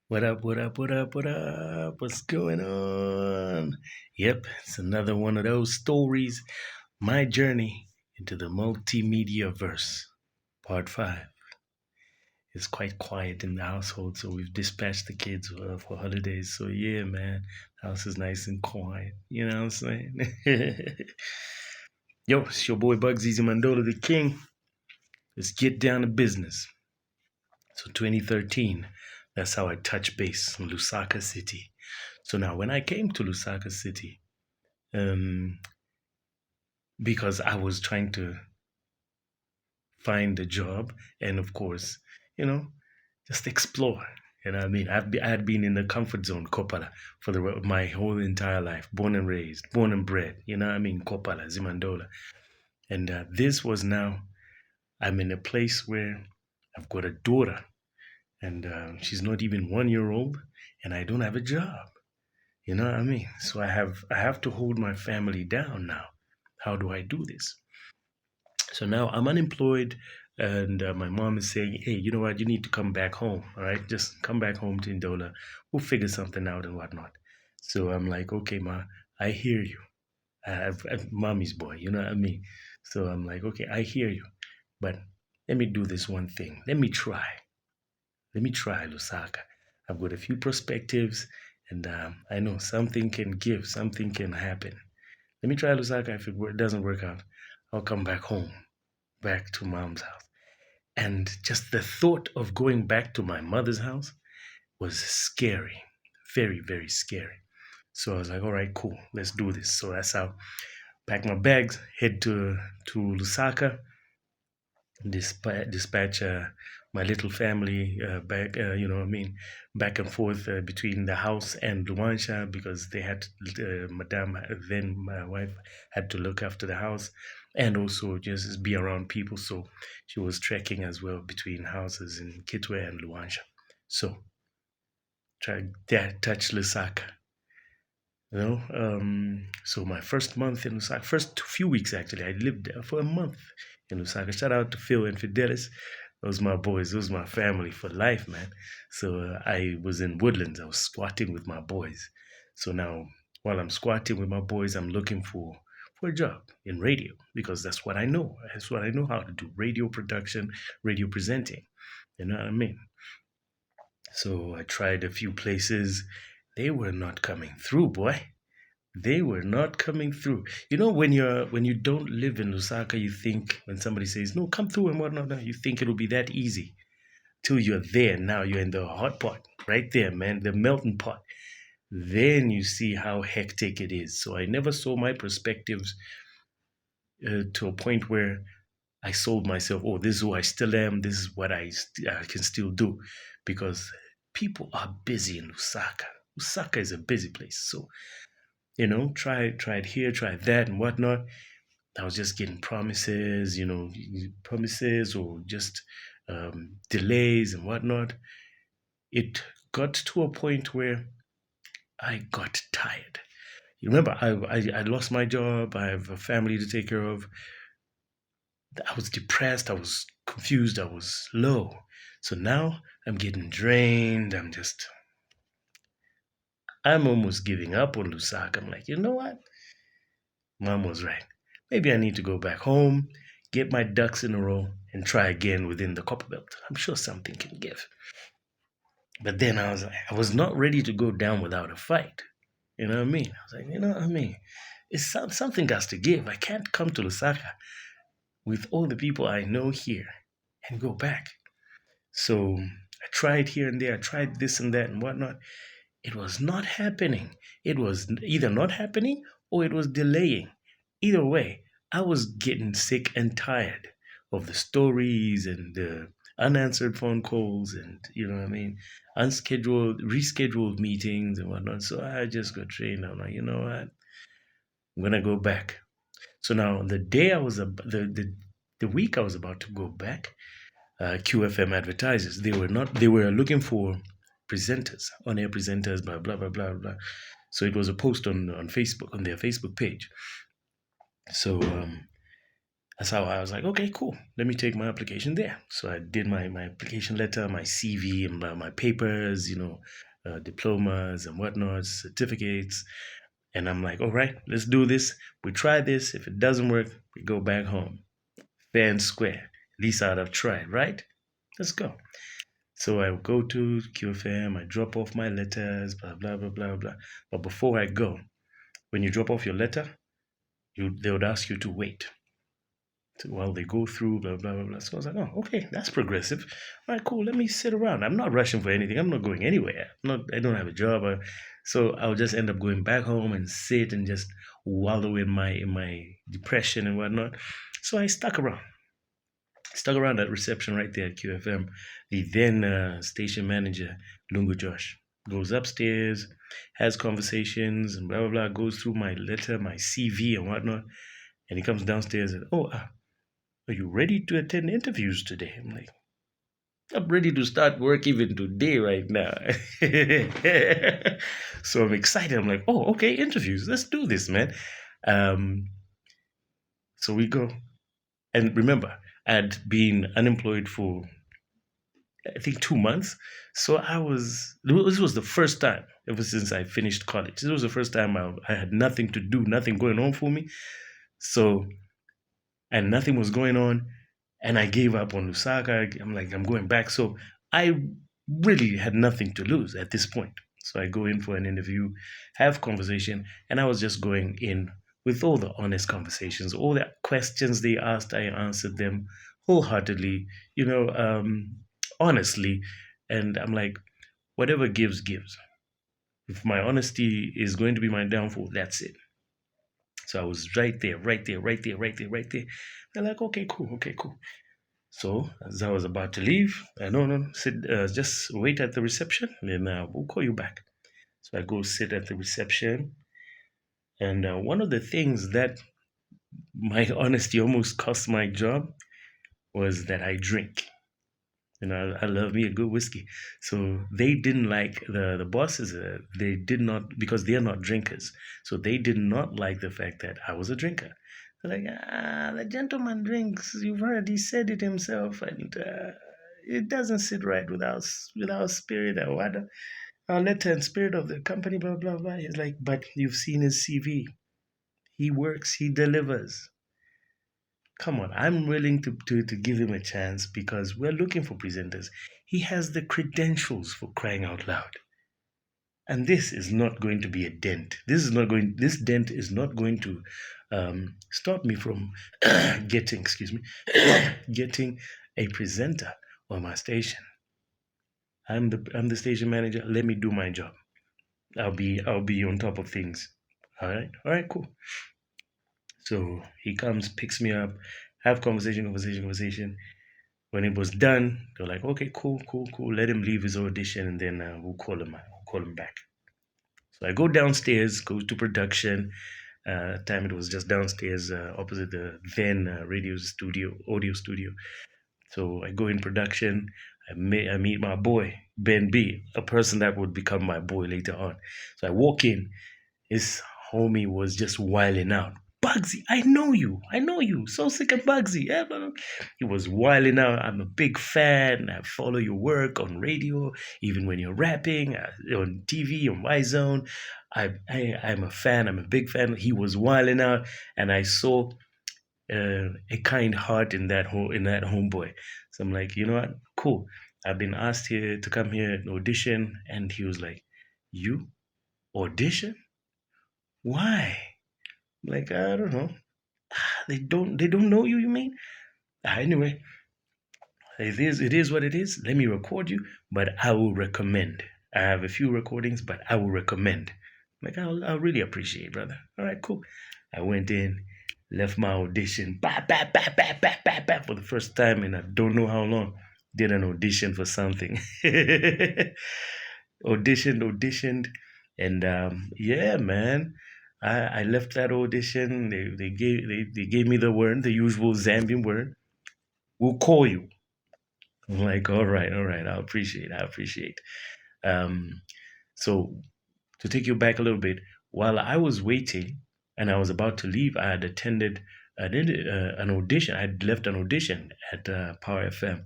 What up, what up, what up, what up? What's going on? Yep, it's another one of those stories. My journey into the multimedia verse, part 5. It's quite quiet in the household, so we've dispatched the kids for holidays. So, yeah, man, the house is nice and quiet. You know what I'm saying? Yo, it's your boy Bugsy Mandola the King. Let's get down to business. So 2013, that's how I touched base in Lusaka City. So now when I came to Lusaka City, um, because I was trying to find a job and of course, you know, just explore. You know what I mean? I had been in the comfort zone, Kopala, for my whole entire life, born and raised, born and bred. You know what I mean? Kopala, Zimandola. And this was now, I'm in a place where I've got a daughter and she's not even 1 year old and I don't have a job. You know what I mean? So I have to hold my family down now. How do I do this? So now I'm unemployed, and my mom is saying, "Hey, you know what? You need to come back home. All right, just come back home to Indola. We'll figure something out and whatnot." So I'm like, "Okay, ma, I hear you. I'm mommy's boy. You know what I mean?" So I'm like, "Okay, I hear you, but let me do this one thing. Let me try. Let me try Lusaka. I've got a few perspectives, and I know something can give, something can happen. Let me try Lusaka. If it doesn't work out, I'll come back home, back to mom's house." And just the thought of going back to my mother's house was scary, very, very scary. So I was like, all right, cool, let's do this. So that's how I pack my bags, head to Lusaka, dispatch my little family back, you know what I mean, back and forth between the house and Luansha because they had, Madame, then my wife, had to look after the house and also just be around people. So she was trekking as well between houses in Kitwe and Luansha. So try that touch Lusaka. So my first month in Lusaka, first few weeks actually, I lived there for a month in Lusaka. Shout out to Phil and Fidelis. Those my boys, those my family for life, man. So I was in Woodlands. I was squatting with my boys. So now, while I'm squatting with my boys, I'm looking for a job in radio because that's what I know. That's what I know how to do: radio production, radio presenting. You know what I mean? So I tried a few places. They were not coming through, boy. They were not coming through. You know, when you don't live in Lusaka, you think when somebody says, "No, come through" and whatnot, you think it'll be that easy. Till you're there. Now you're in the hot pot. Right there, man. The melting pot. Then you see how hectic it is. So I never saw my perspectives to a point where I sold myself, oh, this is who I still am. This is what I can still do. Because people are busy in Lusaka. Lusaka is a busy place. So, tried here, tried that, and whatnot. I was just getting promises, promises or just delays and whatnot. It got to a point where I got tired. You remember, I lost my job. I have a family to take care of. I was depressed. I was confused. I was low. So now I'm getting drained. I'm almost giving up on Lusaka. I'm like, you know what? Mom was right. Maybe I need to go back home, get my ducks in a row, and try again within the copper belt. I'm sure something can give. But then I was not ready to go down without a fight. You know what I mean? I was like, you know what I mean? Something has to give. I can't come to Lusaka with all the people I know here and go back. So I tried here and there. I tried this and that and whatnot. It was not happening. It was either not happening or it was delaying. Either way, I was getting sick and tired of the stories and the unanswered phone calls and, you know what I mean, rescheduled meetings and whatnot. So I just got trained. I'm like, you know what? I'm gonna go back. So now the day I was the week I was about to go back, QFM advertisers. They were looking for presenters, on air presenters, blah, blah, blah, blah, blah. So it was a post on Facebook, on their Facebook page. So That's how I was like, okay, cool. Let me take my application there. So I did my application letter, my CV, and my papers, diplomas and whatnot, certificates. And I'm like, all right, let's do this. We try this. If it doesn't work, we go back home. Fair and square. At least I'd have tried, right? Let's go. So I go to QFM, I drop off my letters, blah, blah, blah, blah, blah. But before I go, when you drop off your letter, they would ask you to wait while they go through, blah, blah, blah, blah. So I was like, oh, okay, that's progressive. All right, cool. Let me sit around. I'm not rushing for anything. I'm not going anywhere. I don't have a job. So I'll just end up going back home and sit and just wallow in my depression and whatnot. So I stuck around at reception right there at QFM. The then station manager, Lungu Josh, goes upstairs, has conversations and blah, blah, blah, goes through my letter, my CV and whatnot. And he comes downstairs and, oh, are you ready to attend interviews today? I'm like, I'm ready to start work even today, right now. So I'm excited. I'm like, oh, okay, interviews. Let's do this, man. Um, so we go. And remember, I'd been unemployed for, I think, 2 months. So this was the first time ever since I finished college. This was the first time I had nothing to do, nothing going on for me. So, and nothing was going on. And I gave up on Lusaka. I'm like, I'm going back. So I really had nothing to lose at this point. So I go in for an interview, have conversation, and I was just going in with all the honest conversations, all the questions they asked, I answered them wholeheartedly, honestly. And I'm like, whatever gives, gives. If my honesty is going to be my downfall, that's it. So I was right there, right there, right there, right there, right there. They're like, okay, cool, okay, cool. So as I was about to leave, no, no, sit, just wait at the reception, and then we'll call you back. So I go sit at the reception, and one of the things that my honesty almost cost my job was that I drink. I love me a good whiskey. So they didn't like the bosses. They did not, because they are not drinkers. So they did not like the fact that I was a drinker. They're like, the gentleman drinks. You've heard he said it himself, and it doesn't sit right with our spirit or what our letter and spirit of the company. Blah blah blah. He's like, but you've seen his CV. He works. He delivers. Come on, I'm willing to give him a chance because we're looking for presenters. He has the credentials, for crying out loud. And this is not going to be a dent. This dent is not going to stop me from getting, excuse me, getting a presenter on my station. I'm the station manager. Let me do my job. I'll be on top of things. All right, cool. So he comes, picks me up, have conversation. When it was done, they're like, okay, cool, cool, cool. Let him leave his audition, and then we'll call him. We'll call him back. So I go downstairs, go to production. Time it was just downstairs, opposite the then radio studio, audio studio. So I go in production. I meet my boy Ben B, a person that would become my boy later on. So I walk in. His homie was just wiling out. Bugsy, I know you. I know you. So sick of Bugsy. Yeah, blah, blah. He was wiling out. I'm a big fan. I follow your work on radio, even when you're rapping, on TV, on my zone. I'm a fan. I'm a big fan. He was wiling out, and I saw a kind heart in that homeboy. So I'm like, you know what? Cool. I've been asked here to come here and audition, and he was like, you audition? Why? Like, I don't know. They don't know you, you mean? Anyway, it is what it is. Let me record you, but I will recommend. I have a few recordings, but I will recommend. Like, I'll really appreciate, brother. All right, cool. I went in, left my audition, for the first time in I don't know how long. Did an audition for something. Auditioned, and yeah, man. I left that audition. They gave me the word, the usual Zambian word. We'll call you. I'm like, all right. I appreciate. Um, so to take you back a little bit, while I was waiting and I was about to leave, I had attended I did an audition. I had left an audition at Power FM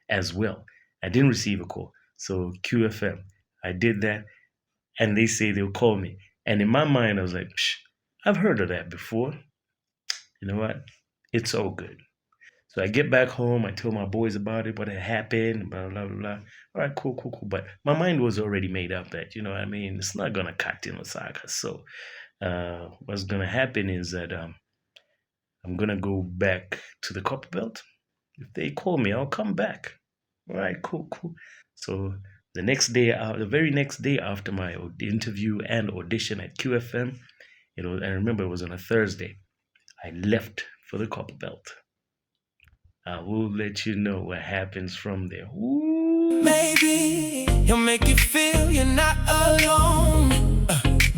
as well. I didn't receive a call. So QFM, I did that, and they say they'll call me. And in my mind, I was like, Psh, I've heard of that before. You know what? It's all good. So I get back home, I tell my boys about it, what had happened, blah, blah, blah, blah. All right, cool, cool, cool. But my mind was already made up that, you know what I mean? It's not going to cut in Osaka. So what's going to happen is that I'm going to go back to the Copper Belt. If they call me, I'll come back. All right, cool, cool. So the next day, the very next day after my interview and audition at QFM, you know, I remember it was on a Thursday, I left for the Copper Belt. I will let you know what happens from there. Ooh. Maybe he'll make you feel you're not alone.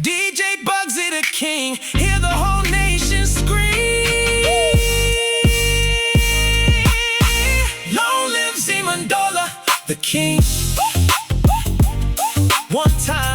DJ Bugsy the King, hear the whole nation scream. Long live Zemandola, the king. One time